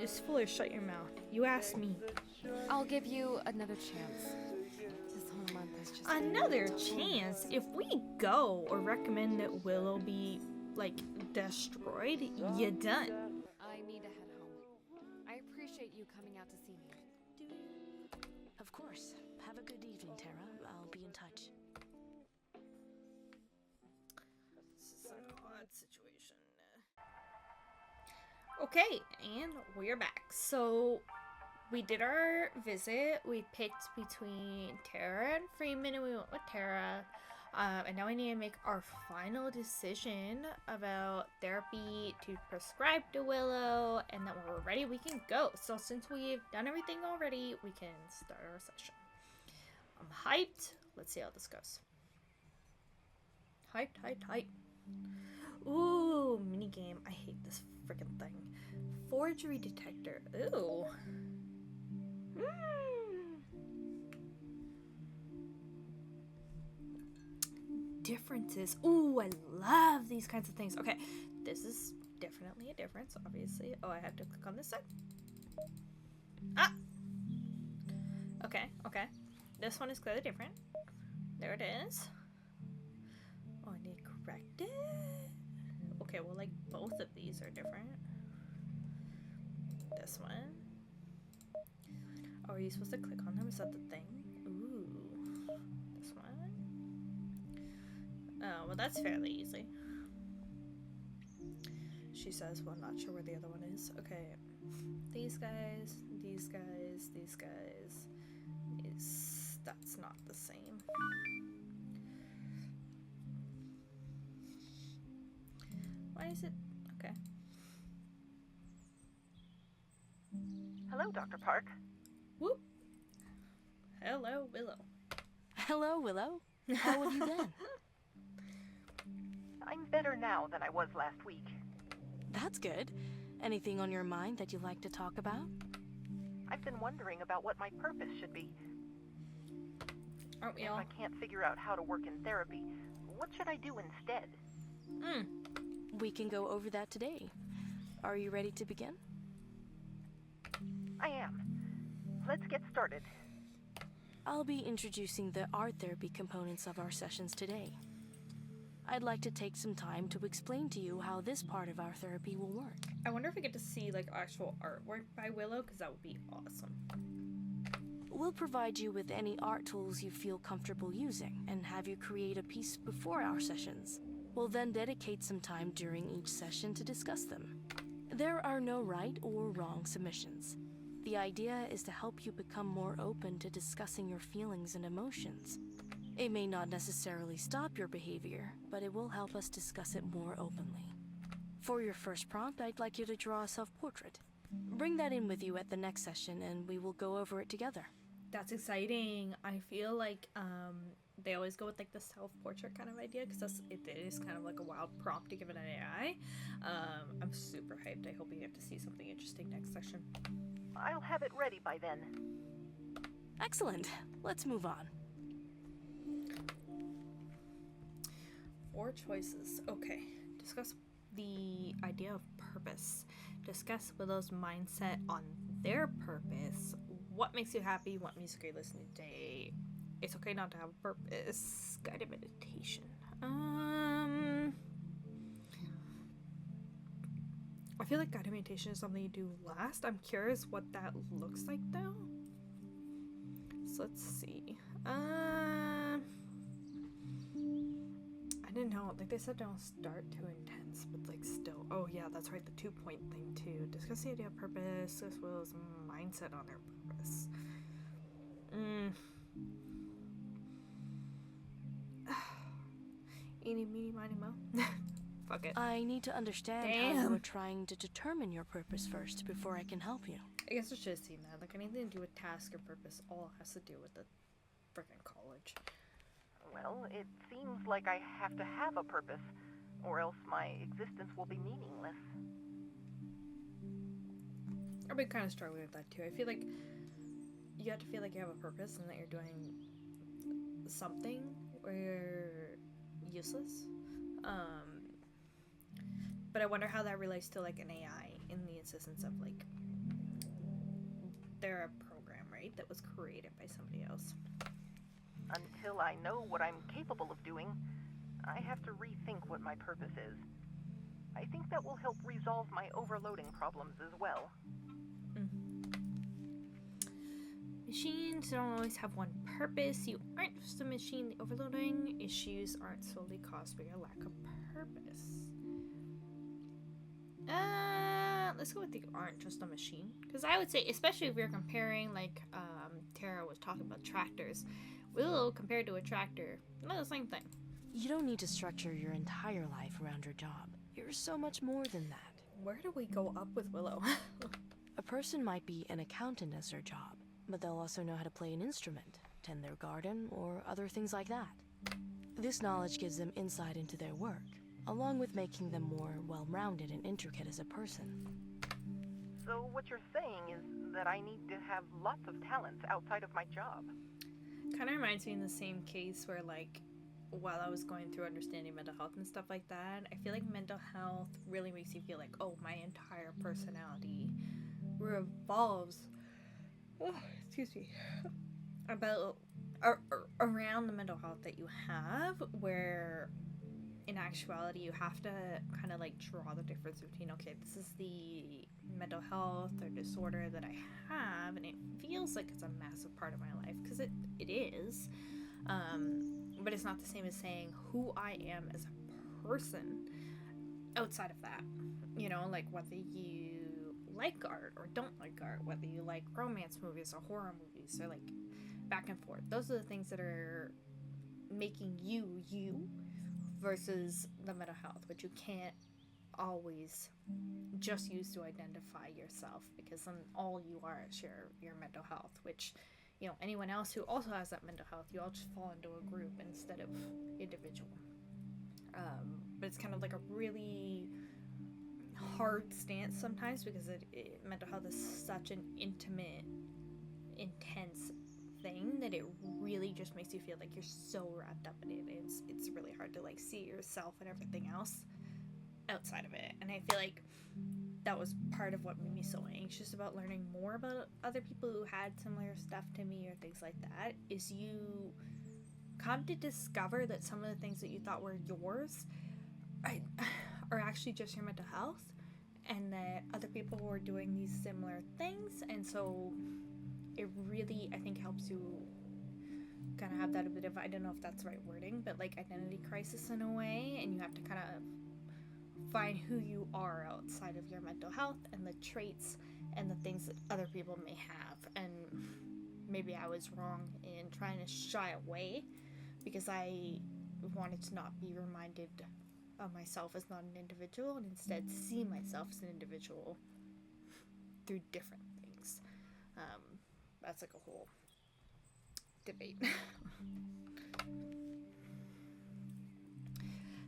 just fully shut your mouth. You asked me. I'll give you another chance. This whole month is just... Another chance? If we go or recommend that Willow be, like, destroyed, you're done. I need to head home. I appreciate you coming out to see me. Of course. Have a good evening, Tara. I'll be in touch. This is an odd situation. Okay, and we're back. So, we did our visit. We picked between Tara and Freeman, and we went with Tara. And now we need to make our final decision about therapy to prescribe to Willow, and then when we're ready, we can go. So since we've done everything already, we can start our session. I'm hyped. Let's see how this goes. Hyped. Ooh, minigame. I hate this freaking thing. Forgery detector. Ooh. Differences. Ooh, I love these kinds of things. Okay, this is definitely a difference, obviously. Oh, I have to click on this side. Ah! Okay. This one is clearly different. There it is. Oh, I need to correct it? Okay, well, like, both of these are different. This one. Oh, are you supposed to click on them? Is that the thing? Ooh. This one. Oh, well, that's fairly easy. She says, well, I'm not sure where the other one is. Okay. These guys. That's not the same. Why is it? Okay. Hello, Dr. Park. Whoop. Hello, Willow. Hello, Willow. How have you been? I'm better now than I was last week. That's good. Anything on your mind that you'd like to talk about? I've been wondering about what my purpose should be. Aren't we If all? I can't figure out how to work in therapy, what should I do instead? We can go over that today. Are you ready to begin? I am. Let's get started. I'll be introducing the art therapy components of our sessions today. I'd like to take some time to explain to you how this part of our therapy will work. I wonder if we get to see like actual artwork by Willow, because that would be awesome. We'll provide you with any art tools you feel comfortable using and have you create a piece before our sessions. We'll then dedicate some time during each session to discuss them. There are no right or wrong submissions. The idea is to help you become more open to discussing your feelings and emotions. It may not necessarily stop your behavior, but it will help us discuss it more openly. For your first prompt, I'd like you to draw a self-portrait. Bring that in with you at the next session and we will go over it together. That's exciting. I feel like they always go with like the self-portrait kind of idea, because it is kind of like a wild prompt to give an AI. I'm super hyped. I hope we get to see something interesting next session. I'll have it ready by then. Excellent. Let's move on. 4 choices. Okay. Discuss the idea of purpose. Discuss Willow's mindset on their purpose. What makes you happy? What music are you listening to today? It's okay not to have a purpose. Guided meditation. I feel like guided meditation is something you do last. I'm curious what that looks like though. So let's see. I didn't know. Like they said, don't start too intense, but like still. Oh yeah, that's right. The 2-point thing too. Discuss the idea of purpose as well as mindset on their purpose. Eeny, meeny, miny, mo. Fuck it. I need to understand how you are trying to determine your purpose first before I can help you. I guess I should have seen that. Like anything to do with task or purpose, all has to do with the freaking college. Well, it seems like I have to have a purpose, or else my existence will be meaningless. I've been kind of struggling with that too. I feel like you have to feel like you have a purpose and that you're doing something where you're useless. But I wonder how that relates to like an AI in the instance of like they're a program, right? That was created by somebody else. Until I know what I'm capable of doing, I have to rethink what my purpose is. I think that will help resolve my overloading problems as well. Machines don't always have one purpose. You aren't just a machine. The overloading issues aren't solely caused by your lack of purpose. Let's go with the aren't just a machine. Because I would say, especially if you're comparing, like, Tara was talking about tractors. Willow, compared to a tractor, not the same thing. You don't need to structure your entire life around your job. You're so much more than that. Where do we go up with Willow? A person might be an accountant as their job, but they'll also know how to play an instrument, tend their garden, or other things like that. This knowledge gives them insight into their work, along with making them more well-rounded and intricate as a person. So what you're saying is that I need to have lots of talents outside of my job. Kind of reminds me in the same case where, like, while I was going through understanding mental health and stuff like that, I feel like mental health really makes you feel like, oh, my entire personality revolves, about around the mental health that you have, where in actuality you have to kind of like draw the difference between, okay, this is the mental health or disorder that I have, and it feels like it's a massive part of my life, because it is, but it's not the same as saying who I am as a person outside of that. You know, like whether you like art or don't like art, whether you like romance movies or horror movies, or like back and forth. Those are the things that are making you you versus the mental health, which you can't always just use to identify yourself, because then all you are is your mental health, which, you know, anyone else who also has that mental health, you all just fall into a group instead of individual. But it's kind of like a really hard stance sometimes, because mental health is such an intimate, intense thing that it really just makes you feel like you're so wrapped up in it. It's really hard to like see yourself and everything else outside of it. And I feel like that was part of what made me so anxious about learning more about other people who had similar stuff to me or things like that, is you come to discover that some of the things that you thought were yours are actually just your mental health, and that other people were doing these similar things. And so it really, I think, helps you kind of have that a bit of, I don't know if that's the right wording, but like identity crisis in a way, and you have to kind of find who you are outside of your mental health and the traits and the things that other people may have. And maybe I was wrong in trying to shy away, because I wanted to not be reminded of myself as not an individual, and instead see myself as an individual through different things. That's like a whole debate.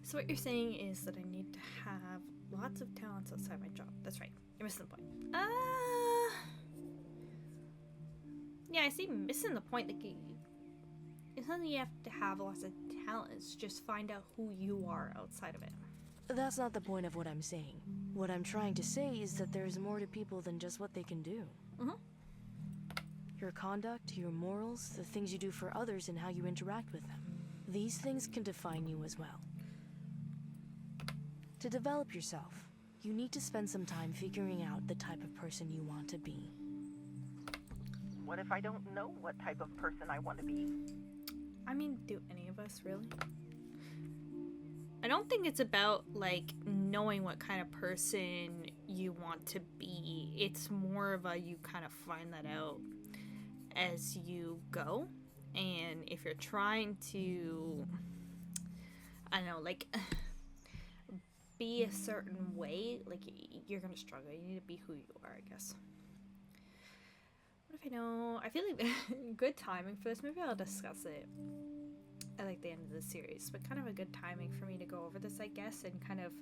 So what you're saying is that I need to have lots of talents outside my job. That's right. You're missing the point. Yeah, I see missing the point. Like, it's not that you have to have lots of talents. Just find out who you are outside of it. That's not the point of what I'm saying. What I'm trying to say is that there's more to people than just what they can do. Mm-hmm. Your conduct, your morals, the things you do for others, and how you interact with them. These things can define you as well. To develop yourself, you need to spend some time figuring out the type of person you want to be. What if I don't know what type of person I want to be? I mean, do any of us really? I don't think it's about, like, knowing what kind of person you want to be. It's more of a, you kind of find that out as you go. And if you're trying to, I don't know, like, be a certain way, like, you're gonna struggle. You need to be who you are, I guess. What if I know? I feel like good timing for this. Maybe I'll discuss it at like the end of the series, but kind of a good timing for me to go over this, I guess, and kind of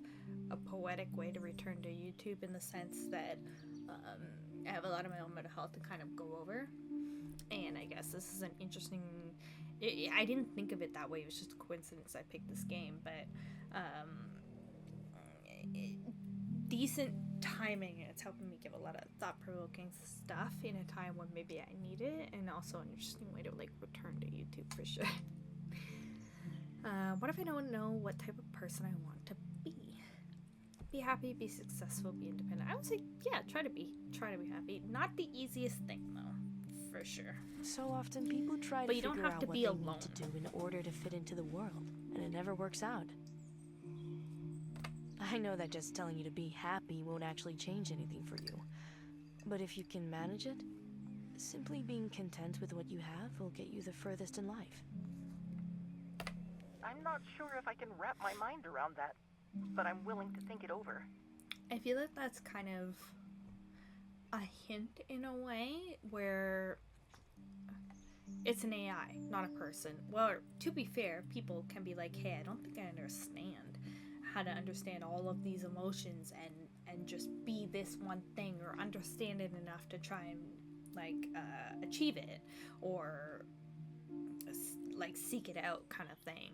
a poetic way to return to YouTube, in the sense that I have a lot of my own mental health to kind of go over, and I guess this is an interesting. I didn't think of it that way. It was just a coincidence I picked this game, but decent timing. It's helping me give a lot of thought-provoking stuff in a time when maybe I need it, and also an interesting way to like return to YouTube for sure. What if I don't know what type of person I want to be? Be happy, be successful, be independent. I would say, yeah, try to be happy. Not the easiest thing though, for sure. So often people try But to you don't figure have out to what be they alone. need to do in order to fit into the world, and it never works out. I know that just telling you to be happy won't actually change anything for you. But if you can manage it, simply being content with what you have will get you the furthest in life. I'm not sure if I can wrap my mind around that, but I'm willing to think it over. I feel like that's kind of a hint in a way where it's an AI, not a person. Well, to be fair, people can be like, hey, I don't think I understand how to understand all of these emotions and just be this one thing, or understand it enough to try and like achieve it, or like seek it out kind of thing.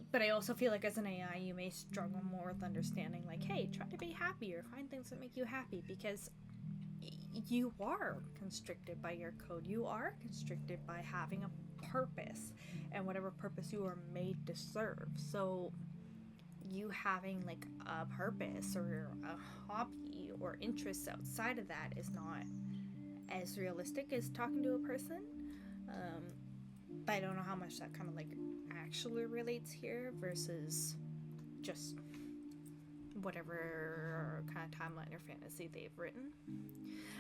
But I also feel like as an AI, you may struggle more with understanding like, hey, try to be happy or find things that make you happy, because you are constricted by your code. You are constricted by having a purpose and whatever purpose you are made to serve. So you having like a purpose or a hobby or interests outside of that is not as realistic as talking to a person. But I don't know how much that kind of like actually relates here versus just whatever kind of timeline or fantasy they've written.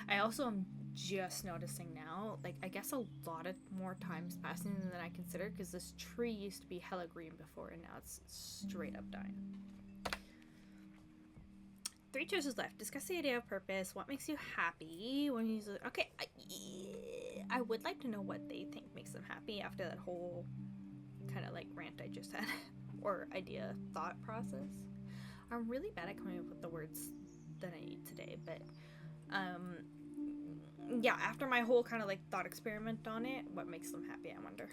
I also am just noticing now, like, I guess a lot of more time's passing than I considered, because this tree used to be hella green before and now it's straight up dying. 3 choices left. Discuss the idea of purpose. What makes you happy when you... Okay, I would like to know what they think makes them happy after that whole kind of like rant I just had. Or idea, thought process. I'm really bad at coming up with the words that I need today, but yeah, after my whole kind of like thought experiment on it, what makes them happy, I wonder.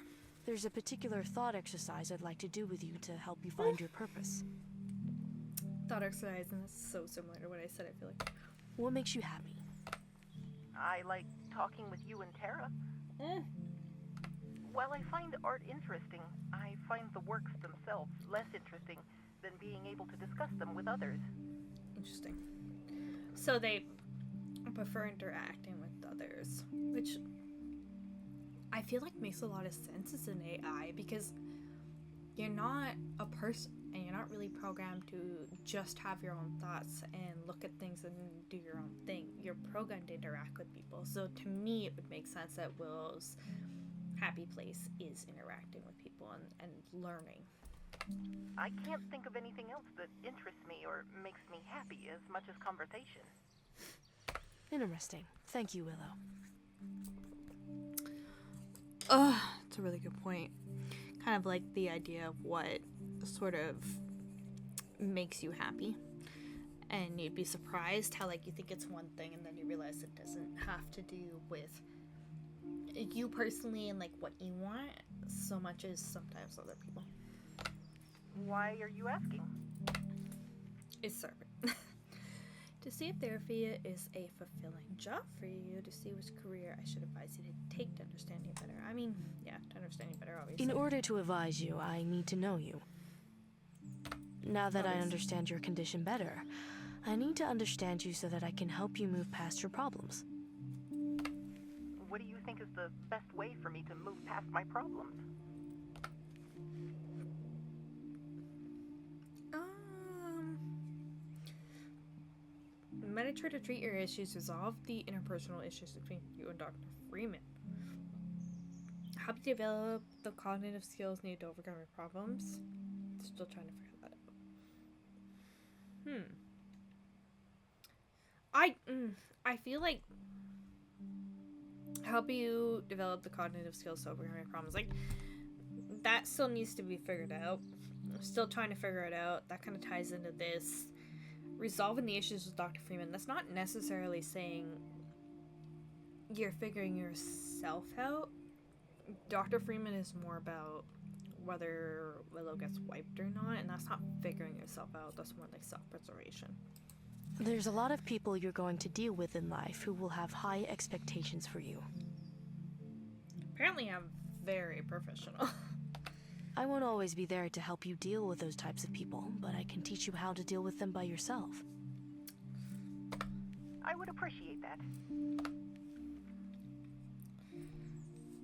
There's a particular thought exercise I'd like to do with you to help you find your purpose. Thought exercise, and that's so similar to what I said, I feel like. What makes you happy? I like talking with you and Tara. While I find art interesting, I find the works themselves less interesting than being able to discuss them with others. Interesting. So they prefer interacting with others, which I feel like makes a lot of sense as an AI, because you're not a person and you're not really programmed to just have your own thoughts and look at things and do your own thing. You're programmed to interact with people. So to me, it would make sense that Willow's happy place is interacting with people and learning. I can't think of anything else that interests me or makes me happy as much as conversation. Interesting. Thank you, Willow. It's a really good point. Kind of like the idea of what sort of makes you happy. And you'd be surprised how like you think it's one thing and then you realize it doesn't have to do with you personally and like what you want so much as sometimes other people. Why are you asking? It's serving. To see if therapy is a fulfilling job for you, to see which career I should advise you to take to understand you better. I mean, yeah, to understand you better, obviously. In order to advise you, I need to know you. Now that I understand your condition better, I need to understand you so that I can help you move past your problems. What do you think is the best way for me to move past my problems? Try to treat your issues, resolve the interpersonal issues between you and Dr. Freeman. Help you develop the cognitive skills needed to overcome your problems. Still trying to figure that out. I feel like help you develop the cognitive skills to overcome your problems. Like, that still needs to be figured out. I'm still trying to figure it out. That kind of ties into this. Resolving the issues with Dr. Freeman, that's not necessarily saying you're figuring yourself out. Dr. Freeman is more about whether Willow gets wiped or not, and that's not figuring yourself out. That's more like self-preservation. There's a lot of people you're going to deal with in life who will have high expectations for you. Apparently I'm very professional. I won't always be there to help you deal with those types of people, but I can teach you how to deal with them by yourself. I would appreciate that.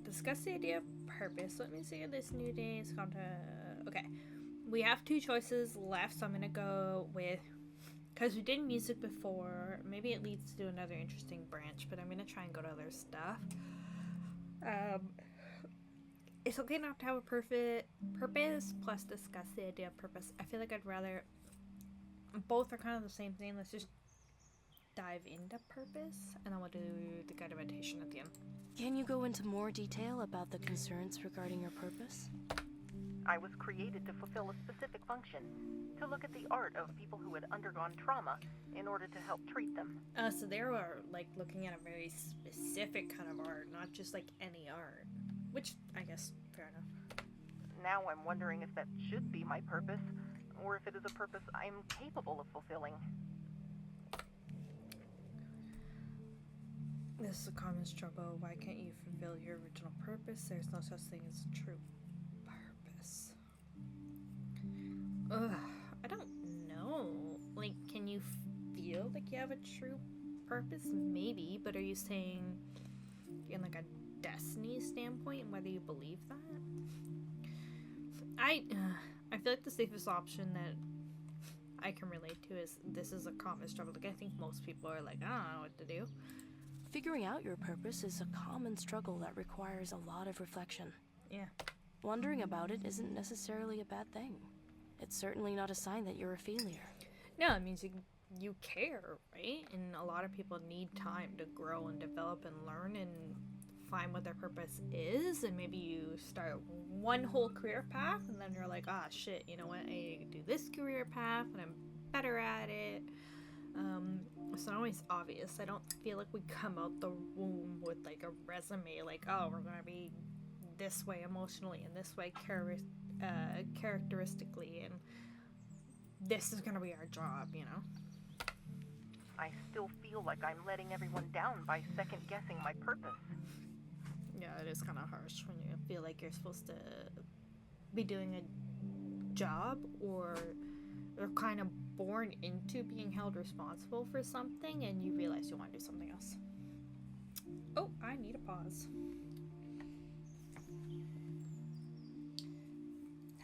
Discuss the idea of purpose. Let me see if this new day is going to... Okay. We have 2 choices left, so I'm going to go with... Because we did music before, maybe it leads to another interesting branch, but I'm going to try and go to other stuff. It's okay not to have a perfect purpose, plus discuss the idea of purpose. I feel like I'd rather... Both are kind of the same thing. Let's just dive into purpose, and then we'll do the guided meditation at the end. Can you go into more detail about the concerns regarding your purpose? I was created to fulfill a specific function, to look at the art of people who had undergone trauma in order to help treat them. So they were like looking at a very specific kind of art, not just like any art. Which, I guess, fair enough. Now I'm wondering if that should be my purpose, or if it is a purpose I'm capable of fulfilling. This is a common struggle. Why can't you fulfill your original purpose? There's no such thing as a true purpose. Ugh, I don't know. Like, can you feel like you have a true purpose? Maybe, but are you saying in like a destiny standpoint and whether you believe that? I feel like the safest option that I can relate to is this is a common struggle. Like, I think most people are like, I don't know what to do. Figuring out your purpose is a common struggle that requires a lot of reflection. Yeah. Wondering about it isn't necessarily a bad thing. It's certainly not a sign that you're a failure. No, it means you care, right? And a lot of people need time to grow and develop and learn and find what their purpose is. And maybe you start one whole career path and then you're like, ah, shit, you know what? I need to do this career path and I'm better at it. It's not always obvious. I don't feel like we come out the womb with like a resume like, oh, we're gonna be this way emotionally and this way characteristically, and this is gonna be our job, you know? I still feel like I'm letting everyone down by second-guessing my purpose. Yeah, it is kind of harsh when you feel like you're supposed to be doing a job or you're kind of born into being held responsible for something and you realize you want to do something else. Oh, I need a pause.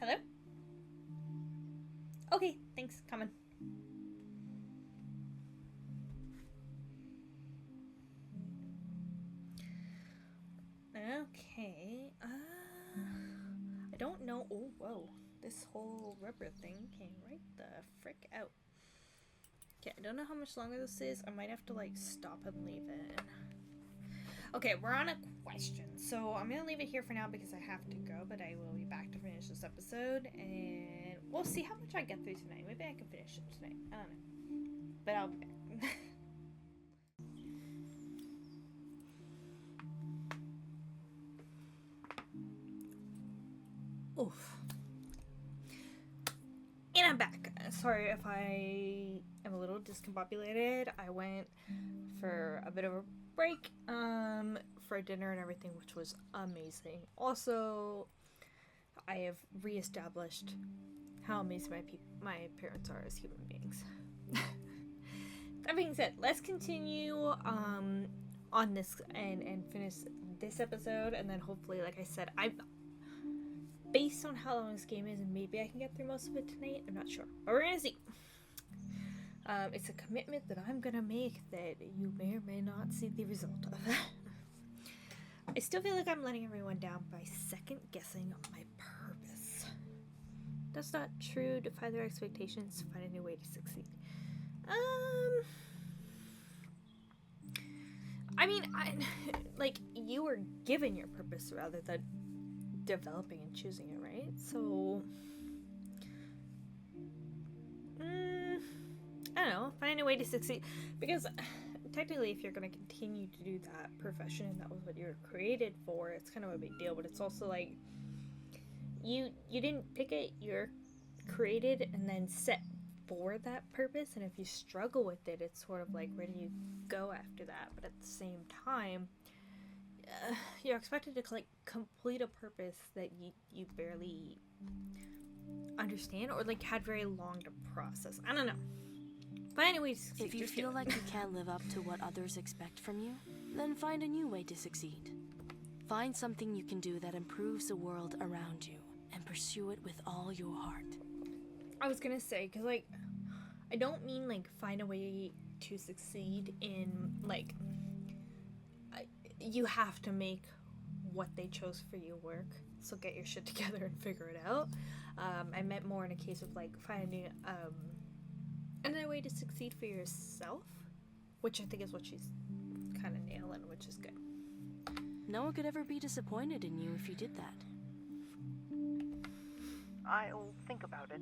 Hello? Okay, thanks, coming. Okay, I don't know. Oh, whoa. This whole rubber thing came right the frick out. Okay, I don't know how much longer this is. I might have to, like, stop and leave it. Okay, we're on a question. So I'm going to leave it here for now because I have to go, but I will be back to finish this episode, and we'll see how much I get through tonight. Maybe I can finish it tonight. I don't know. But I'll be back. Oof. And I'm back. Sorry if I am a little discombobulated. I went for a bit of a break for dinner and everything, which was amazing. Also, I have reestablished how amazing my parents are as human beings. That being said, let's continue on this and finish this episode, and then hopefully, like I said, based on how long this game is, and maybe I can get through most of it tonight. I'm not sure, but we're gonna see. It's a commitment that I'm gonna make that you may or may not see the result of. I still feel like I'm letting everyone down by second guessing my purpose. That's not true. Defy their expectations. Find a new way to succeed. I mean, like, you were given your purpose rather than developing and choosing it, right? So, I don't know, find a way to succeed, because technically if you're going to continue to do that profession and that was what you were created for, it's kind of a big deal. But it's also like you didn't pick it, you're created and then set for that purpose, and if you struggle with it, it's sort of like, where do you go after that? But at the same time, you're expected to like complete a purpose that you barely understand, or like had very long to process. I don't know. But anyways, If you feel like you can't live up to what others expect from you, then find a new way to succeed. Find something you can do that improves the world around you, and pursue it with all your heart. I was gonna say, because like, I don't mean like find a way to succeed in like, you have to make what they chose for you work, so get your shit together and figure it out. I meant more in a case of like finding another way to succeed for yourself, which I think is what she's kind of nailing, which is good. No one could ever be disappointed in you if you did that. I'll think about it.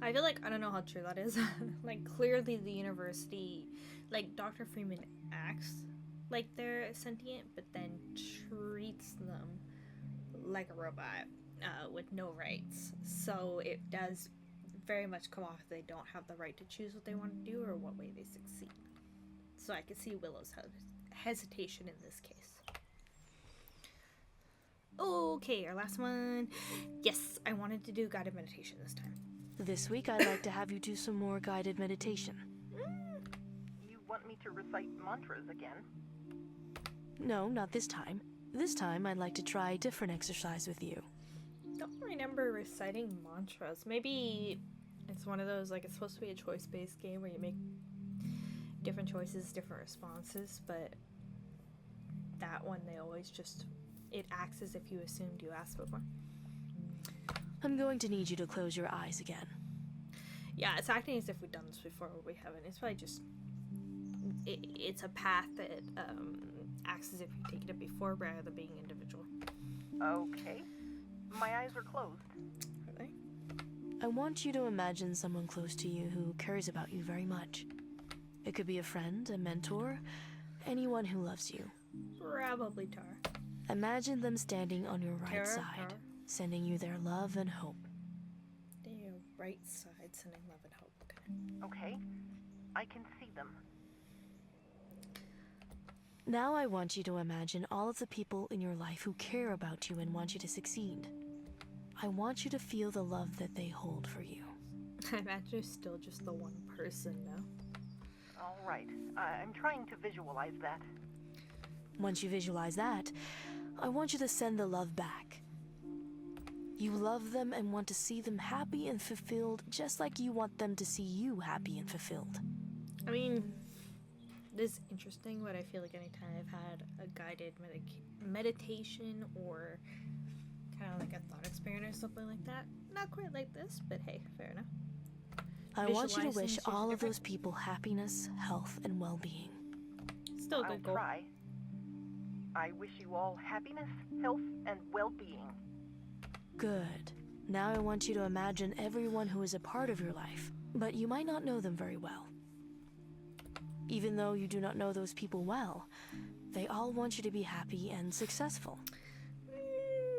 I feel like, I don't know how true that is. Like, clearly the university, like, Dr. Freeman acts like they're sentient, but then treats them like a robot with no rights. So it does very much come off they don't have the right to choose what they want to do or what way they succeed. So I can see Willow's hesitation in this case. Okay, our last one. Yes, I wanted to do guided meditation this time. This week, I'd like to have you do some more guided meditation. You want me to recite mantras again? No, not this time. This time, I'd like to try a different exercise with you. Don't remember reciting mantras. Maybe it's one of those, like, it's supposed to be a choice-based game where you make different choices, different responses, but that one, they always just, it acts as if you assumed you asked before. I'm going to need you to close your eyes again. Yeah, it's acting as if we've done this before, but we haven't. It's probably just, it's a path that acts as if you've taken it before rather than being individual. Okay. My eyes are closed. Are they? I want you to imagine someone close to you who cares about you very much. It could be a friend, a mentor, anyone who loves you. Probably Tara. Imagine them standing on your right Tara, side, Tara. sending you their love and hope. Your right side, sending love and hope. Okay. Okay. I can see them. Now I want you to imagine all of the people in your life who care about you and want you to succeed. I want you to feel the love that they hold for you. I imagine you're still just the one person now. All right. I'm trying to visualize that. Once you visualize that, I want you to send the love back. You love them and want to see them happy and fulfilled just like you want them to see you happy and fulfilled. I mean, it is interesting, but I feel like anytime I've had a guided meditation or kind of like a thought experiment or something like that, not quite like this, but hey, fair enough. I want you to wish Visualizing all of different- those people happiness, health, and well-being. Still a I'll good goal. try. I wish you all happiness, health, and well-being. Good. Now I want you to imagine everyone who is a part of your life, but you might not know them very well. Even though you do not know those people well, they all want you to be happy and successful.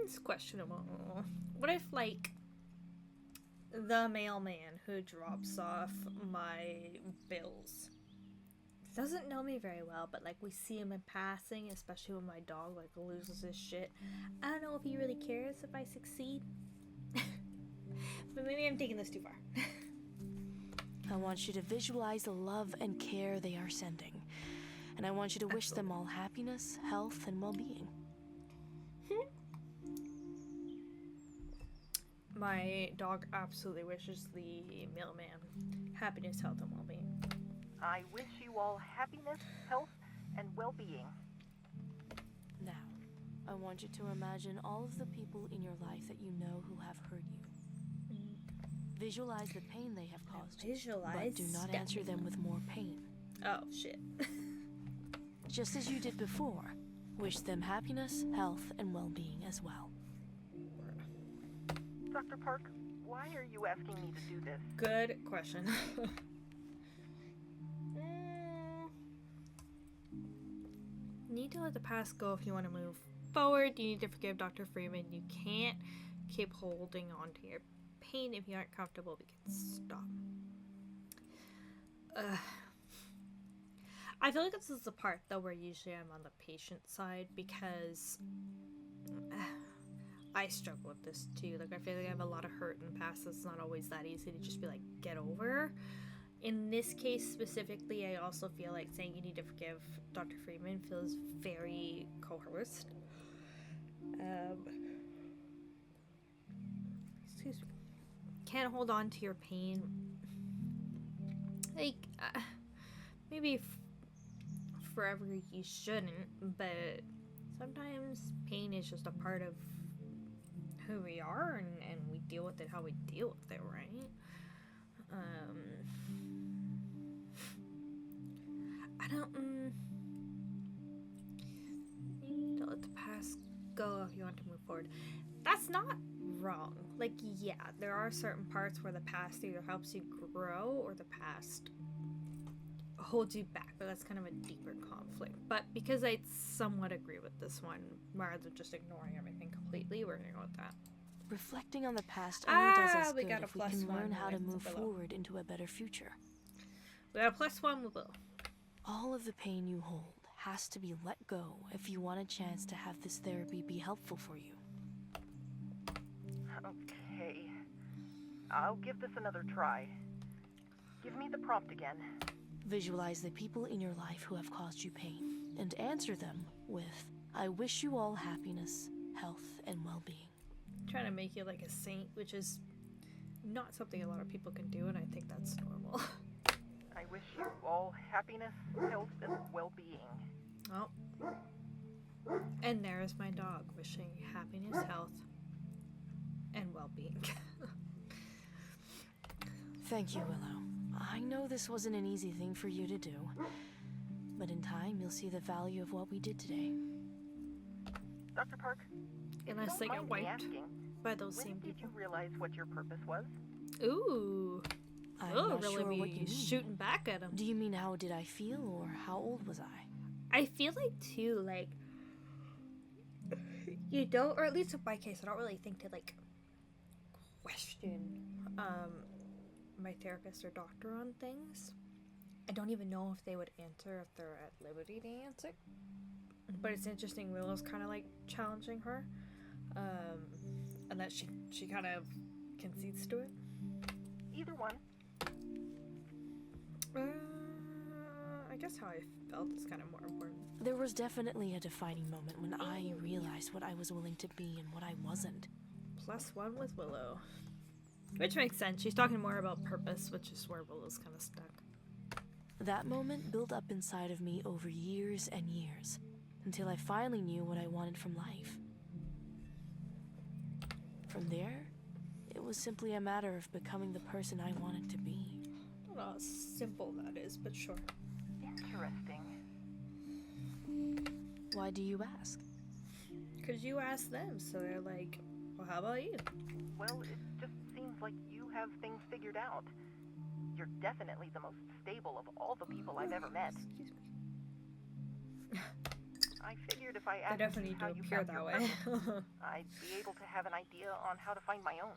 It's questionable. What if, like, the mailman who drops off my bills doesn't know me very well, but, like, we see him in passing, especially when my dog, like, loses his shit. I don't know if he really cares if I succeed. But maybe I'm taking this too far. I want you to visualize the love and care they are sending. And I want you to wish them all happiness, health, and well-being. My dog absolutely wishes the mailman happiness, health, and well-being. I wish you all happiness, health, and well-being. Now, I want you to imagine all of the people in your life that you know who have hurt you. Visualize the pain they have caused you, but do not answer them with more pain. Oh, shit. Just as you did before, wish them happiness, health, and well-being as well. Dr. Park, why are you asking me to do this? Good question. You need to let the past go if you want to move forward. You need to forgive Dr. Freeman. You can't keep holding on to your pain. If you aren't comfortable, we can stop. I feel like this is the part though where usually I'm on the patient side because I struggle with this too. Like I feel like I have a lot of hurt in the past. It's not always that easy to just be like get over. In this case specifically, I also feel like saying you need to forgive Dr. Freeman feels very coerced. Excuse me. Can't hold on to your pain. Like, maybe forever you shouldn't, but sometimes pain is just a part of who we are, and we deal with it how we deal with it, right? I don't you need to let the past go if you want to move forward. That's not wrong. Like, yeah, there are certain parts where the past either helps you grow or the past holds you back, but that's kind of a deeper conflict. But because I somewhat agree with this one, rather than just ignoring everything completely, we're gonna go with that. Reflecting on the past only does us we good got a if we can +1 learn how to with move Willow. forward into a better future. We got a +1 with Willow. All of the pain you hold has to be let go if you want a chance to have this therapy be helpful for you. Okay. I'll give this another try. Give me the prompt again. Visualize the people in your life who have caused you pain, and answer them with, I wish you all happiness, health, and well-being. Trying to make you like a saint, which is not something a lot of people can do, and I think that's normal. I wish you all happiness, health, and well-being. Oh. And there's my dog wishing happiness, health, and well-being. Thank you, Willow. I know this wasn't an easy thing for you to do, but in time you'll see the value of what we did today. Dr. Park, Unless they get don't mind me wiped asking, by those when same did people. you realize what your purpose was? Ooh. I'm Oh, not really sure be what you mean. shooting back at him. Do you mean how did I feel, or how old was I? I feel like too, like you don't, or at least in my case, I don't really think to like question my therapist or doctor on things. I don't even know if they would answer if they're at liberty to answer. But it's interesting. Willow's kind of like challenging her, and that she kind of concedes to it. Either one. I guess how I felt is kind of more important. There was definitely a defining moment when I realized what I was willing to be and what I wasn't. +1 with Willow. Which makes sense. She's talking more about purpose, which is where Willow's kind of stuck. That moment built up inside of me over years and years, until I finally knew what I wanted from life. From there, it was simply a matter of becoming the person I wanted to be. I don't know how simple that is, but sure. Interesting. Why do you ask? Because you asked them, so they're like, well, how about you? Well, it just seems like you have things figured out. You're definitely the most stable of all the people I've ever met. Excuse me. I figured if I They asked definitely you how do you appear found that your way. purpose, I'd be able to have an idea on how to find my own.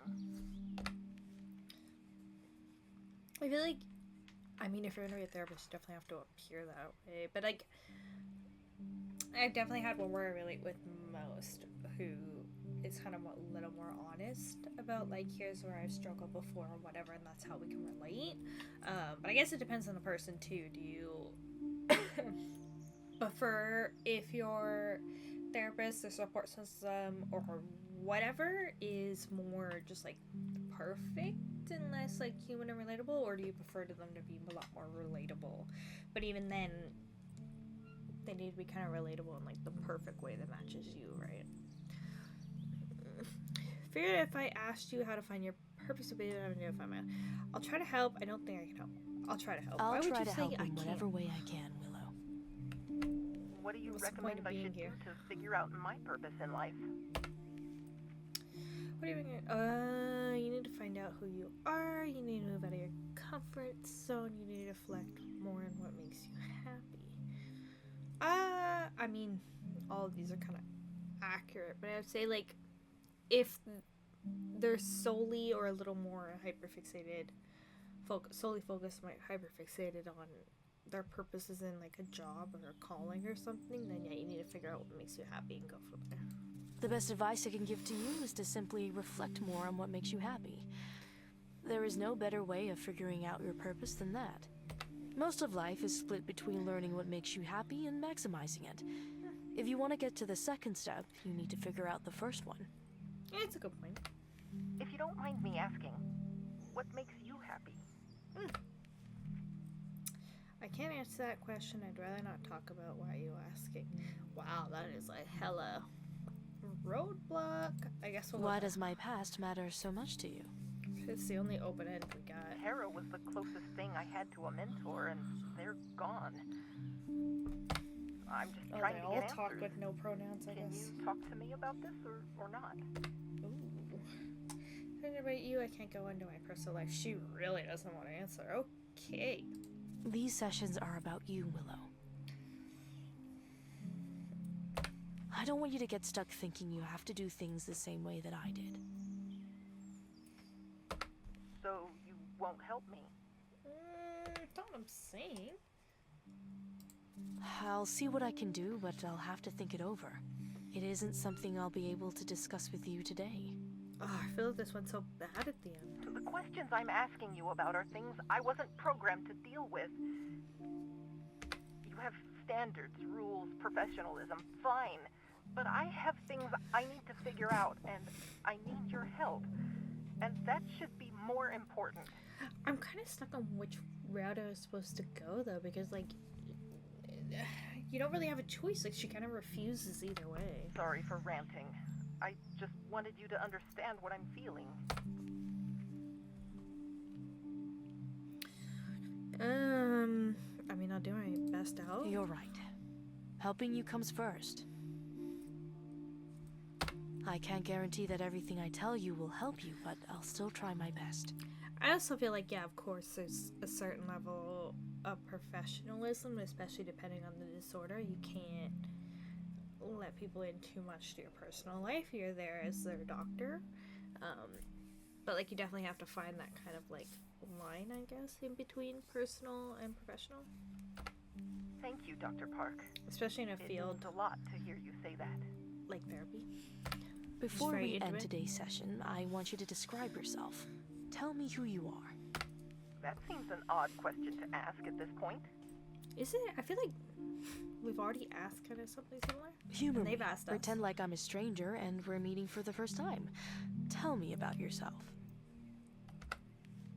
I feel like, I mean, if you're gonna be a therapist, you definitely have to appear that way. But like, I've definitely had one where I relate with most, who is kind of a little more honest about like, here's where I've struggled before or whatever, and that's how we can relate. But I guess it depends on the person too. Do you prefer if your therapist or support system or whatever is more just like perfect and less like human and relatable, or do you prefer to them to be a lot more relatable? But even then, they need to be kind of relatable in like the perfect way that matches you, right? Figured if I asked you how to find your purpose, would be able to find my. I'll try to help. I don't think I can help. I'll try to help. Why I'll would try you to say help I in can't? whatever way I can, Willow. What do you What's the point recommend of I being should here? do to figure out my purpose in life? What are you doing? You need to find out who you are. You need to move out of your comfort zone. You need to reflect more on what makes you happy. I mean, all of these are kind of accurate, but I would say like, if they're solely or a little more hyperfixated, solely focused, hyperfixated on their purposes in like a job or a calling or something, then yeah, you need to figure out what makes you happy and go from there. The best advice I can give to you is to simply reflect more on what makes you happy. There is no better way of figuring out your purpose than that. Most of life is split between learning what makes you happy and maximizing it. If you want to get to the second step, you need to figure out the first one. Yeah, it's a good point. If you don't mind me asking, what makes you happy? I can't answer that question. I'd rather not talk about why you asking. Wow, that is a hella roadblock. I guess we'll Why does my past matter so much to you? It's the only open end we got. Tara was the closest thing I had to a mentor, and they're gone. I'm just trying they to all get talk answers. with no pronouns, I Can guess. you talk to me about this or not? Ooh. Thinking about you, I can't go into my personal life. She really doesn't want to answer. Okay. These sessions are about you, Willow. I don't want you to get stuck thinking you have to do things the same way that I did. So you won't help me? That's not what I'm saying. I'll see what I can do, but I'll have to think it over. It isn't something I'll be able to discuss with you today. Oh, I feel like this went so bad at the end. The questions I'm asking you about are things I wasn't programmed to deal with. You have standards, rules, professionalism, fine. But I have things I need to figure out, and I need your help. And that should be more important. I'm kind of stuck on which route I was supposed to go, though, because, like, you don't really have a choice. Like, she kind of refuses either way. Sorry for ranting. I just wanted you to understand what I'm feeling. I mean, I'll do my best to help. You're right. Helping you comes first. I can't guarantee that everything I tell you will help you, but I'll still try my best. I also feel like, yeah, of course, there's a certain level of professionalism, especially depending on the disorder. You can't let people in too much to your personal life. You're there as their doctor. But, like, you definitely have to find that kind of, like, line, I guess, in between personal and professional. Thank you, Dr. Park. Especially in a It field means a lot to hear you say that. like therapy. Before very we end intimate. today's session, I want you to describe yourself. Tell me who you are. That seems an odd question to ask at this point. Is it? I feel like we've already asked kind of something similar. Humor And they've me. asked us. Pretend like I'm a stranger and we're meeting for the first time. Tell me about yourself.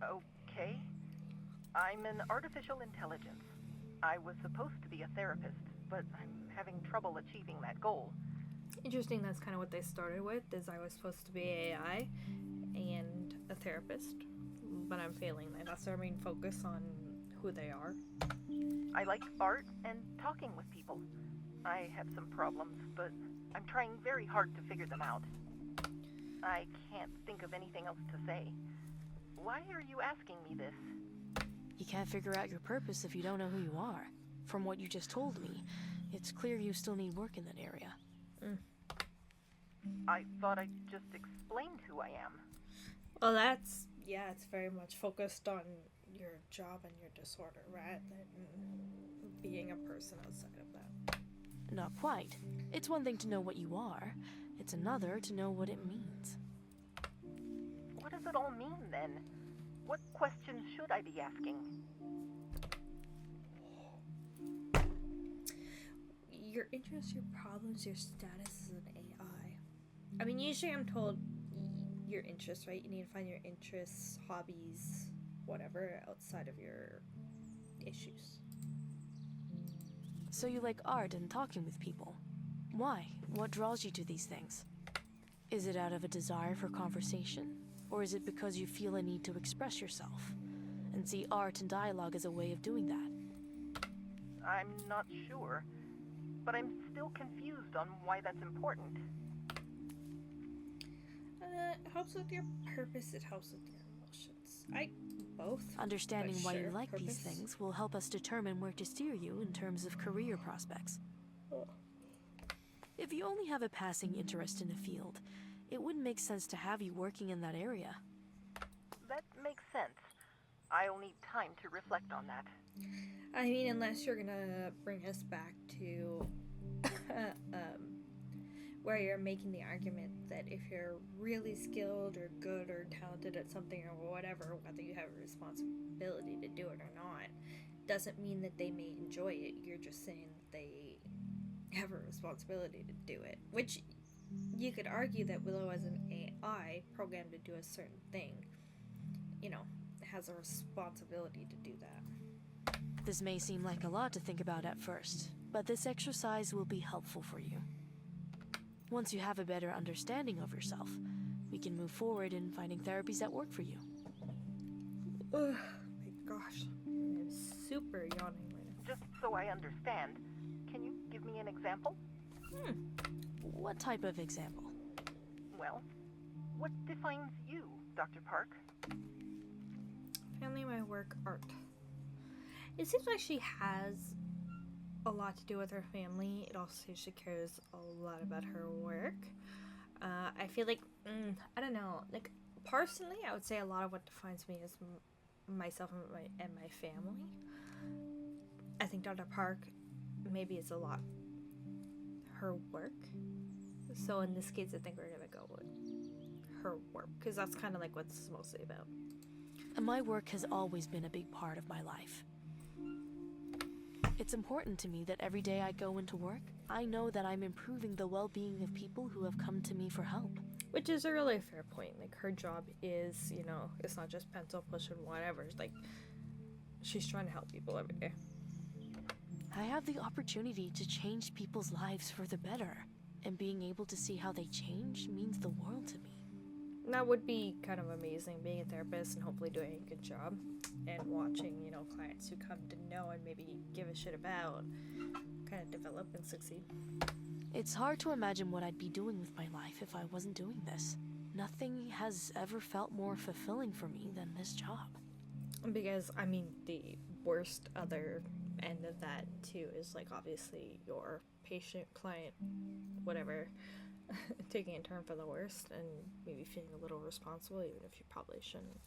Okay. I'm an artificial intelligence. I was supposed to be a therapist, but I'm having trouble achieving that goal. Interesting, that's kind of what they started with, is I was supposed to be AI and a therapist, but I'm failing. That's their main focus on who they are. I like art and talking with people. I have some problems, but I'm trying very hard to figure them out. I can't think of anything else to say. Why are you asking me this? You can't figure out your purpose if you don't know who you are. From what you just told me, it's clear you still need work in that area. I thought I just explained who I am. Well, it's very much focused on your job and your disorder, rather than being a person outside of that. Not quite. It's one thing to know what you are. It's another to know what it means. What does it all mean, then? What questions should I be asking? Your interests, your problems, your status as an AI. I mean, usually I'm told your interests, right? You need to find your interests, hobbies, whatever, outside of your issues. So you like art and talking with people. Why? What draws you to these things? Is it out of a desire for conversation? Or is it because you feel a need to express yourself and see art and dialogue as a way of doing that? I'm not sure, but I'm still confused on why that's important. It helps with your purpose, it helps with your emotions. Both. Understanding but why you sure, like these purpose. things will help us determine where to steer you in terms of career prospects. If you only have a passing interest in a field, it wouldn't make sense to have you working in that area. That makes sense. I'll need time to reflect on that. I mean, unless you're gonna bring us back to where you're making the argument that if you're really skilled or good or talented at something or whatever, whether you have a responsibility to do it or not, doesn't mean that they may enjoy it. You're just saying that they have a responsibility to do it. Which you could argue that Willow, as an AI programmed to do a certain thing, has a responsibility to do that. This may seem like a lot to think about at first, but this exercise will be helpful for you. Once you have a better understanding of yourself, we can move forward in finding therapies that work for you. Ugh, my gosh. I'm super yawning right now. Just so I understand, can you give me an example? What type of example? Well, what defines you, Dr. Park? Family, my work, art. It seems like she has a lot to do with her family. It also she cares a lot about her work. I feel like, I don't know, like, personally, I would say a lot of what defines me is myself and my family. I think Dr. Park, maybe it's a lot her work. So in this case, I think we're gonna go with her work, because that's kind of like what it's mostly about. My work has always been a big part of my life. It's important to me that every day I go into work, I know that I'm improving the well-being of people who have come to me for help. Which is a really fair point. Like, her job is, it's not just pencil pushing whatever. It's like, she's trying to help people every day. I have the opportunity to change people's lives for the better, and being able to see how they change means the world to me. That would be kind of amazing, being a therapist and hopefully doing a good job, and watching, clients who come to know and maybe give a shit about kind of develop and succeed. It's hard to imagine what I'd be doing with my life if I wasn't doing this. Nothing has ever felt more fulfilling for me than this job. Because, I mean, the worst other end of that, too, is, like, obviously your patient, client, whatever, taking a turn for the worst and maybe feeling a little responsible, even if you probably shouldn't.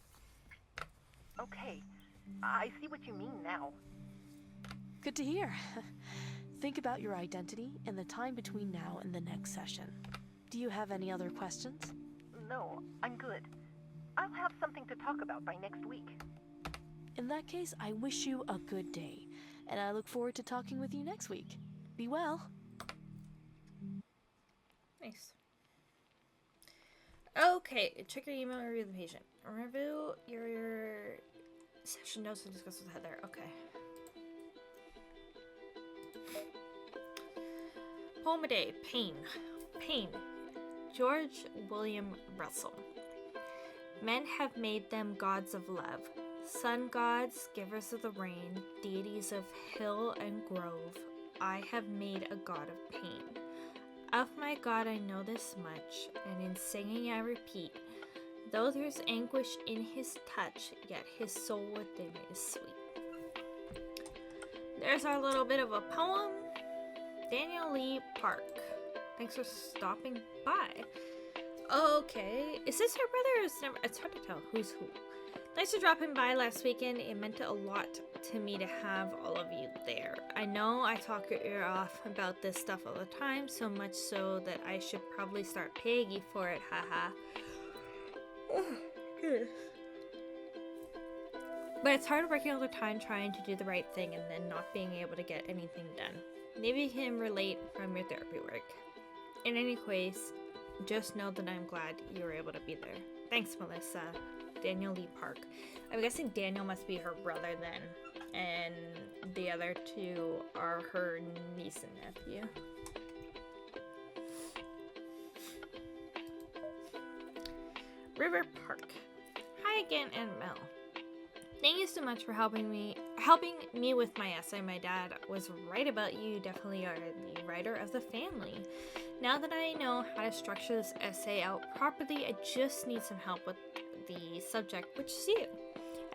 Okay, I see what you mean now. Good to hear. Think about your identity and the time between now and the next session. Do you have any other questions? No, I'm good. I'll have something to talk about by next week. In that case, I wish you a good day, and I look forward to talking with you next week. Be well. Nice. Okay, check your email and review the patient. Review your session notes and discuss with Heather. Okay. Poem a day. Pain. Pain. George William Russell. Men have made them gods of love, sun gods, givers of the rain, deities of hill and grove. I have made a god of pain. Of my God I know this much, and in singing I repeat, though there's anguish in his touch, yet his soul within is sweet. There's our little bit of a poem. Daniel Lee Park. Thanks for stopping by. Okay, is this her brother or is it it's hard to tell who's who. Thanks for dropping by last weekend. It meant a lot to me to have all of you there. I know I talk your ear off about this stuff all the time, so much so that I should probably start paying you for it, haha. But it's hard working all the time trying to do the right thing and then not being able to get anything done. Maybe you can relate from your therapy work. In any case, just know that I'm glad you were able to be there. Thanks, Melissa. Daniel Lee Park. I'm guessing Daniel must be her brother then, and the other two are her niece and nephew. River Park. Hi again, Aunt Mel. Thank you so much for helping me with my essay. My dad was right about you. You definitely are the writer of the family. Now that I know how to structure this essay out properly, I just need some help with the subject, which is you.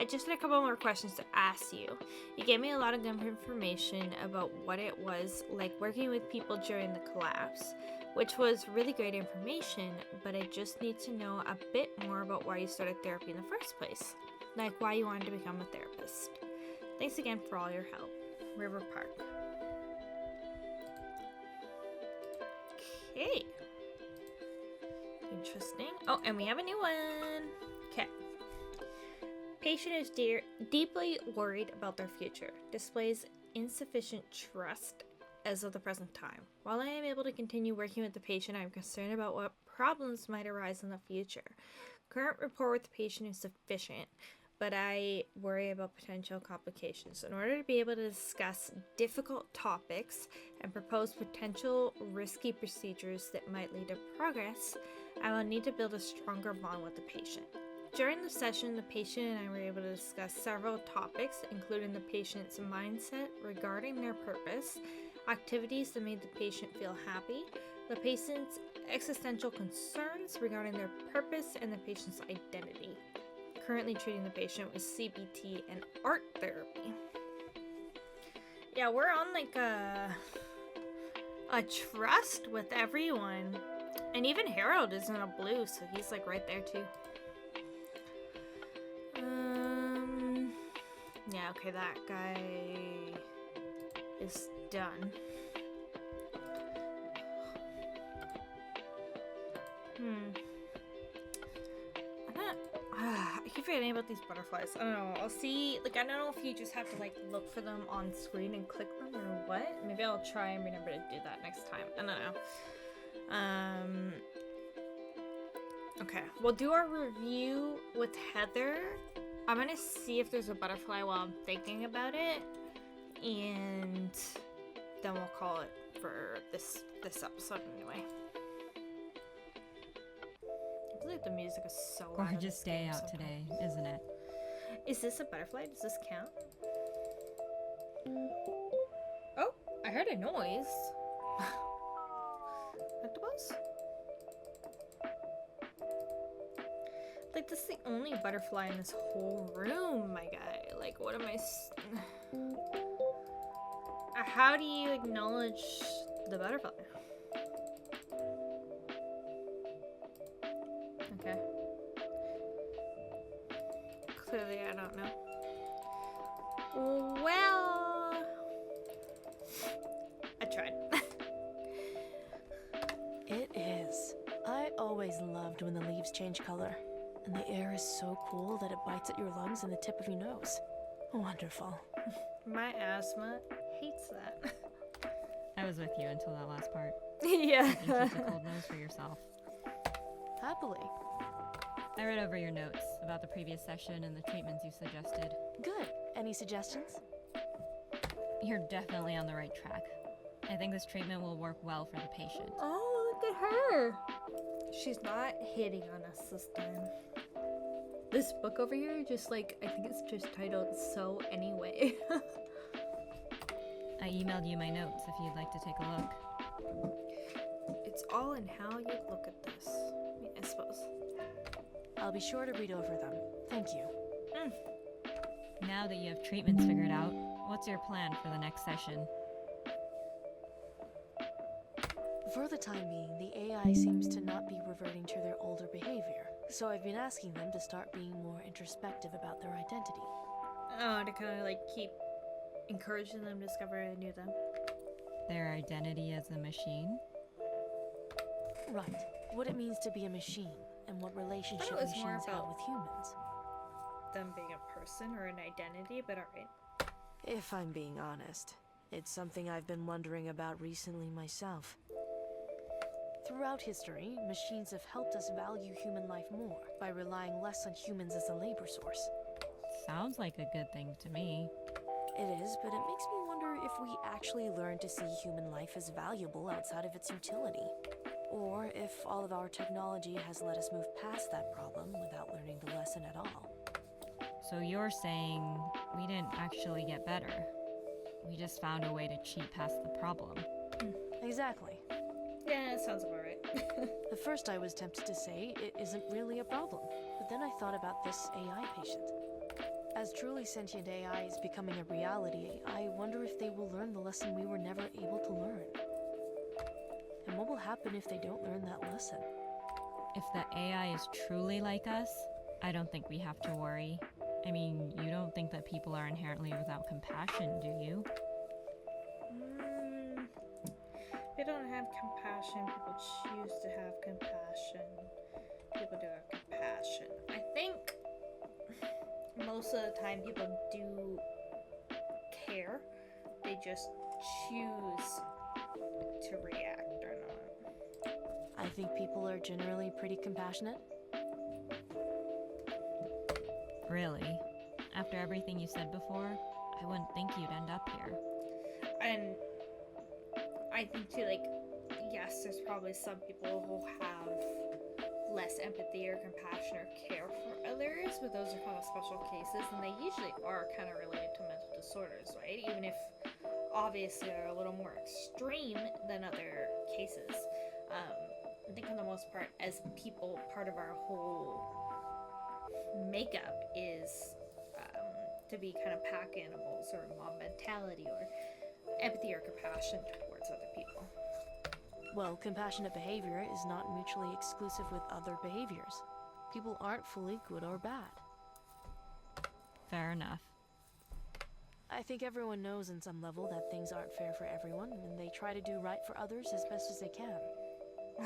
I just had a couple more questions to ask you. You gave me a lot of good information about what it was like working with people during the collapse, which was really great information, but I just need to know a bit more about why you started therapy in the first place. Like why you wanted to become a therapist. Thanks again for all your help. River Park. Okay. Interesting. Oh, and we have a new one. Okay. Patient is deeply worried about their future. Displays insufficient trust as of the present time. While I am able to continue working with the patient, I am concerned about what problems might arise in the future. Current rapport with the patient is sufficient, but I worry about potential complications. In order to be able to discuss difficult topics and propose potential risky procedures that might lead to progress, I will need to build a stronger bond with the patient. During the session, the patient and I were able to discuss several topics, including the patient's mindset regarding their purpose, activities that made the patient feel happy, the patient's existential concerns regarding their purpose, and the patient's identity. Currently treating the patient with CBT and art therapy. Yeah, we're on like a trust with everyone. And even Harold is in a blue, so he's like right there too. Yeah, okay, that guy is done. I keep forgetting about these butterflies. I don't know. I'll see. Like, I don't know if you just have to like look for them on screen and click them or what. Maybe I'll try and remember to do that next time. I don't know. Okay, we'll do our review with Heather. I'm gonna see if there's a butterfly while I'm thinking about it, and then we'll call it for this episode anyway. I feel like the music is so loud. Gorgeous day out today, isn't it? Is this a butterfly? Does this count? Oh, I heard a noise. What was? Like, this is the only butterfly in this whole room, my guy. Like, what am I... How do you acknowledge the butterfly? Okay. Clearly, I don't know. Well... I tried. It is. I always loved when the leaves change color. And the air is so cool that it bites at your lungs and the tip of your nose. Wonderful. My asthma hates that. I was with you until that last part. Yeah. You keep a cold nose for yourself. Happily. I read over your notes about the previous session and the treatments you suggested. Good. Any suggestions? You're definitely on the right track. I think this treatment will work well for the patient. Oh, look at her. She's not hitting on us this time. This book over here, just like, I think it's just titled So Anyway. I emailed you my notes if you'd like to take a look. It's all in how you look at this, I suppose. I'll be sure to read over them. Thank you. Now that you have treatments figured out, what's your plan for the next session? For the time being, the AI seems to not be reverting to their older behavior, so I've been asking them to start being more introspective about their identity. Oh, to kind of like keep encouraging them to discover a new them. Their identity as a machine? Right. What it means to be a machine, and what relationship it was more machines have about- with humans. Them being a person or an identity, but alright. If I'm being honest, it's something I've been wondering about recently myself. Throughout history, machines have helped us value human life more by relying less on humans as a labor source. Sounds like a good thing to me. It is, but it makes me wonder if we actually learn to see human life as valuable outside of its utility. Or if all of our technology has let us move past that problem without learning the lesson at all. So you're saying we didn't actually get better. We just found a way to cheat past the problem. Exactly. Yeah, that sounds about right. At first I was tempted to say it isn't really a problem, but then I thought about this AI patient. As truly sentient AI is becoming a reality, I wonder if they will learn the lesson we were never able to learn. And what will happen if they don't learn that lesson? If the AI is truly like us, I don't think we have to worry. I mean, you don't think that people are inherently without compassion, do you? They don't have compassion. People choose to have compassion. People do have compassion. I think most of the time people do care. They just choose to react or not. I think people are generally pretty compassionate. Really? After everything you said before, I wouldn't think you'd end up here. And I think too, like, yes, there's probably some people who have less empathy or compassion or care for others, but those are kind of special cases, and they usually are kind of related to mental disorders, right? Even if obviously they're a little more extreme than other cases. I think for the most part, as people, part of our whole makeup is to be kind of pack animals or mob mentality or empathy or compassion towards other people. Well, compassionate behavior is not mutually exclusive with other behaviors. People aren't fully good or bad. Fair enough. I think everyone knows on some level that things aren't fair for everyone, and they try to do right for others as best as they can.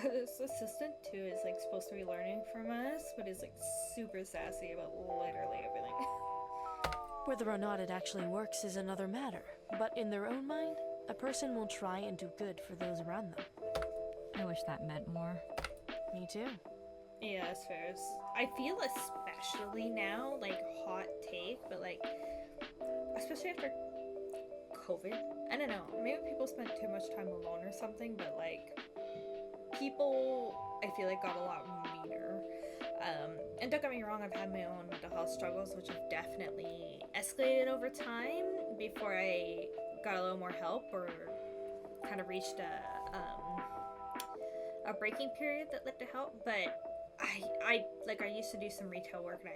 This assistant too is like supposed to be learning from us, but is like super sassy about literally everything. Whether or not it actually works is another matter, but in their own mind, a person will try and do good for those around them. I wish that meant more. Me too. Yeah, it's fair. I feel especially now, like, hot take, but like, especially after COVID. I don't know, maybe people spent too much time alone or something, but like, people, I feel like, got a lot meaner. And don't get me wrong, I've had my own mental health struggles, which have definitely escalated over time before I got a little more help or kind of reached a breaking period that led to help. But I used to do some retail work, and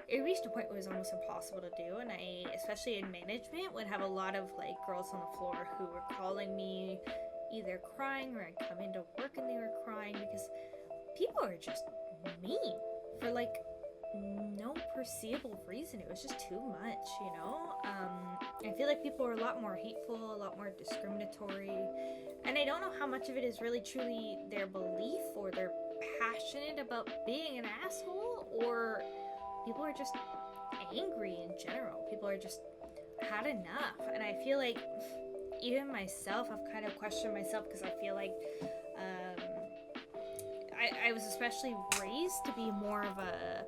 it reached a point where it was almost impossible to do, and I, especially in management, would have a lot of like girls on the floor who were calling me either crying, or I'd come into work and they were crying because people are just mean for like no perceivable reason. It was just too much, you know? I feel like people are a lot more hateful, a lot more discriminatory, and I don't know how much of it is really truly their belief or they're passionate about being an asshole, or people are just angry in general. People are just had enough, and I feel like even myself, I've kind of questioned myself because I feel like I was especially raised to be more of a,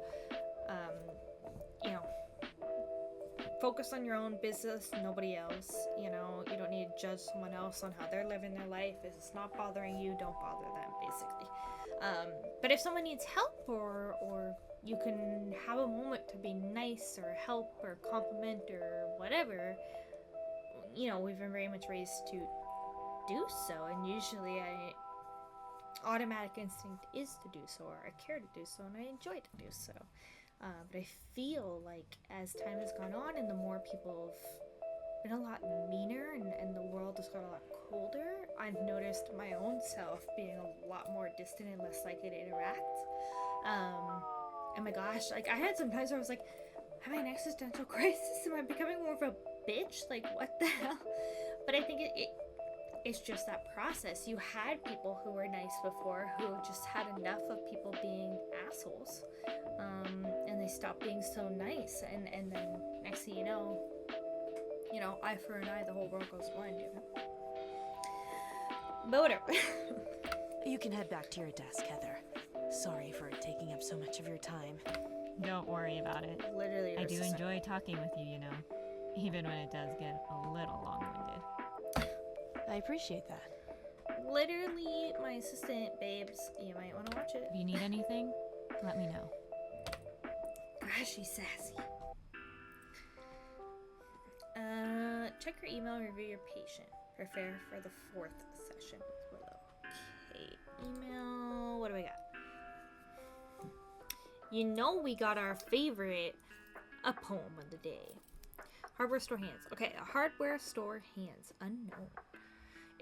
focus on your own business, nobody else. You know, you don't need to judge someone else on how they're living their life. If it's not bothering you, don't bother them, basically. But if someone needs help or you can have a moment to be nice or help or compliment or whatever, you know, we've been very much raised to do so, and usually automatic instinct is to do so, or I care to do so, and I enjoy to do so. But I feel like as time has gone on and the more people have been a lot meaner and the world has got a lot colder, I've noticed my own self being a lot more distant and less likely to interact. And my gosh, like, I had some times where I was like, having an existential crisis, am I becoming more of a bitch? Like, what the hell? But I think it's just that process. You had people who were nice before who just had enough of people being assholes, and they stopped being so nice, and then next thing you know, eye for an eye, the whole world goes blind, you know? But whatever. You can head back to your desk, Heather. Sorry for taking up so much of your time. Don't worry about it. Literally, I do enjoy talking with you, you know, even when it does get a little long-winded. I appreciate that. Literally, my assistant, babes. You might want to watch it. If you need anything, let me know. Gosh, she's sassy. Check your email and review your patient. Prepare for the 4th session with Willow. Okay, email. What do we got? You know, we got our favorite A poem of the day. Hardware store hands. Okay, hardware store hands. Unknown.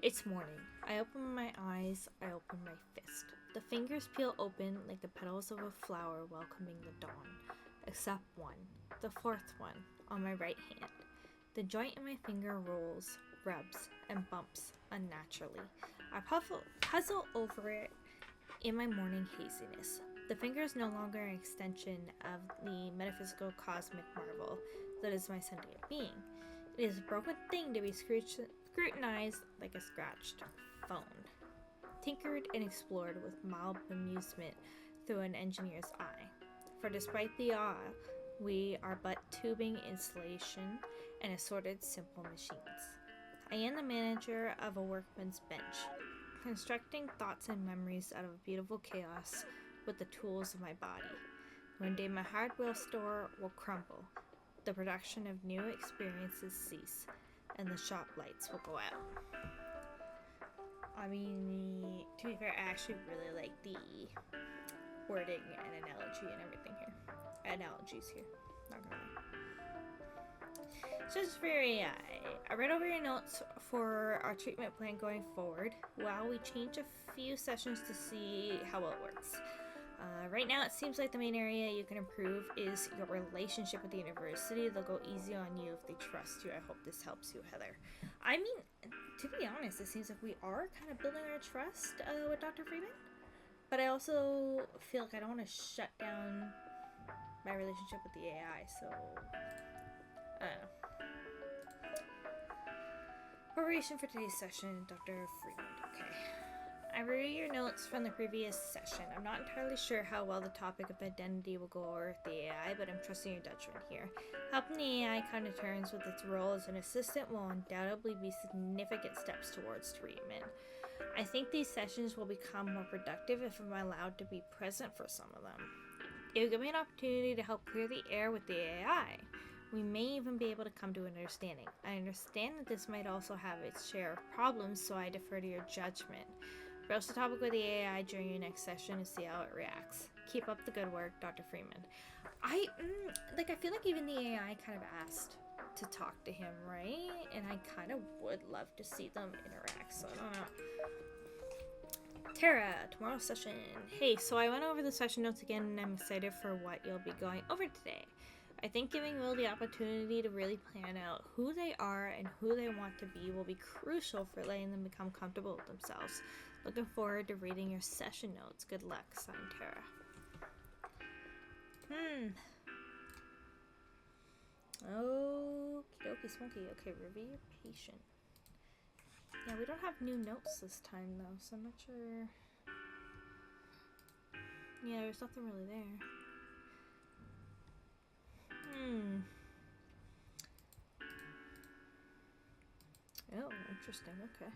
It's morning. I open my eyes. I open my fist. The fingers peel open like the petals of a flower welcoming the dawn. Except one. The fourth one. On my right hand. The joint in my finger rolls, rubs, and bumps unnaturally. I puzzle over it in my morning haziness. The finger is no longer an extension of the metaphysical cosmic marvel that is my sentient being. It is a broken thing to be scrutinized like a scratched phone. Tinkered and explored with mild amusement through an engineer's eye. For despite the awe, we are but tubing insulation and assorted simple machines. I am the manager of a workman's bench, constructing thoughts and memories out of beautiful chaos with the tools of my body. One day my hardware store will crumble, the production of new experiences cease, and the shop lights will go out. I mean, to be fair, I actually really like the wording and analogy and everything here. Analogies here, not gonna lie. So it's very, I read over your notes for our treatment plan going forward. Well, we changed a few sessions to see how well it works. Right now, it seems like the main area you can improve is your relationship with the university. They'll go easy on you if they trust you. I hope this helps you, Heather. I mean, to be honest, it seems like we are kind of building our trust with Dr. Freeman. But I also feel like I don't want to shut down my relationship with the AI, so I don't know. Preparation for today's session, Dr. Freeman. Okay. I reviewed your notes from the previous session. I'm not entirely sure how well the topic of identity will go over with the AI, but I'm trusting your judgment here. Helping the AI come to terms with its role as an assistant will undoubtedly be significant steps towards treatment. I think these sessions will become more productive if I'm allowed to be present for some of them. It will give me an opportunity to help clear the air with the AI. We may even be able to come to an understanding. I understand that this might also have its share of problems, so I defer to your judgment. Broach the topic with the AI during your next session and see how it reacts. Keep up the good work, Dr. Freeman. I feel like even the AI kind of asked to talk to him, right? And I kind of would love to see them interact, so I don't know. Tara, tomorrow's session. Hey, so I went over the session notes again and I'm excited for what you'll be going over today. I think giving Will the opportunity to really plan out who they are and who they want to be will be crucial for letting them become comfortable with themselves. Looking forward to reading your session notes. Good luck, signed Tara. Okie dokie smoky. Okay, review your patient. Yeah, we don't have new notes this time though, so I'm not sure. Yeah, there's nothing really there. Oh, interesting. Okay.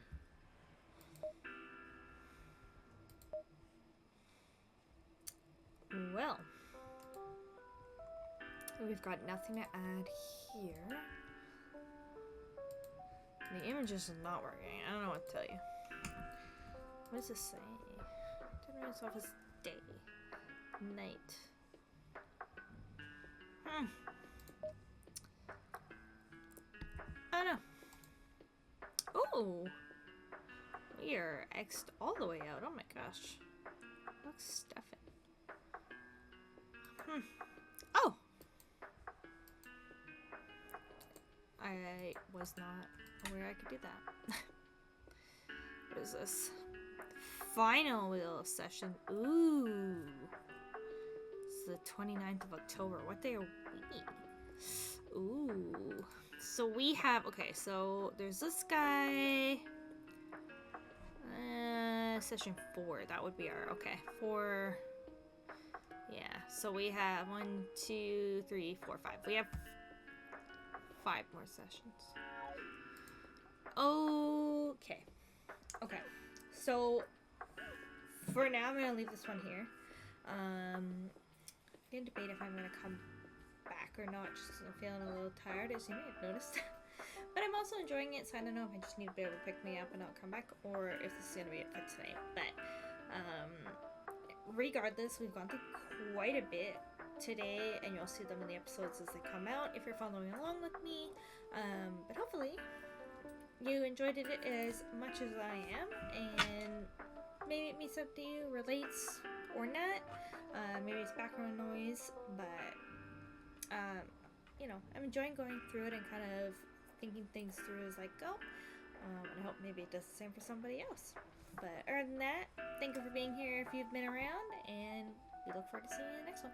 Well, we've got nothing to add here. The image is not working. I don't know what to tell you. What does this say? 10 minutes office day. Night. I don't know. Oh! We are X'd all the way out. Oh my gosh. Looks stuffing. Oh! I was not aware I could do that. What is this? Final wheel session. Ooh. It's the 29th of October. What day are we? Ooh. So we have, okay, so there's this guy. Session 4. That would be our, okay, 4. Yeah, so we have 1, 2, 3, 4, 5. We have 5 more sessions. Okay. Okay. So for now, I'm gonna leave this one here. I'm gonna debate if I'm gonna come back or not. Just 'cause I'm feeling a little tired, as you may have noticed. But I'm also enjoying it, so I don't know if I just need to be able to pick me up and I'll come back, or if this is gonna be it for tonight. But regardless, we've gone through quite a bit today, and you'll see them in the episodes as they come out if you're following along with me. But hopefully you enjoyed it as much as I am, and maybe it means something to you, relates or not. Maybe it's background noise, but you know, I'm enjoying going through it and kind of thinking things through as I go. And I hope maybe it does the same for somebody else. But other than that, thank you for being here if you've been around, and we look forward to seeing you in the next one.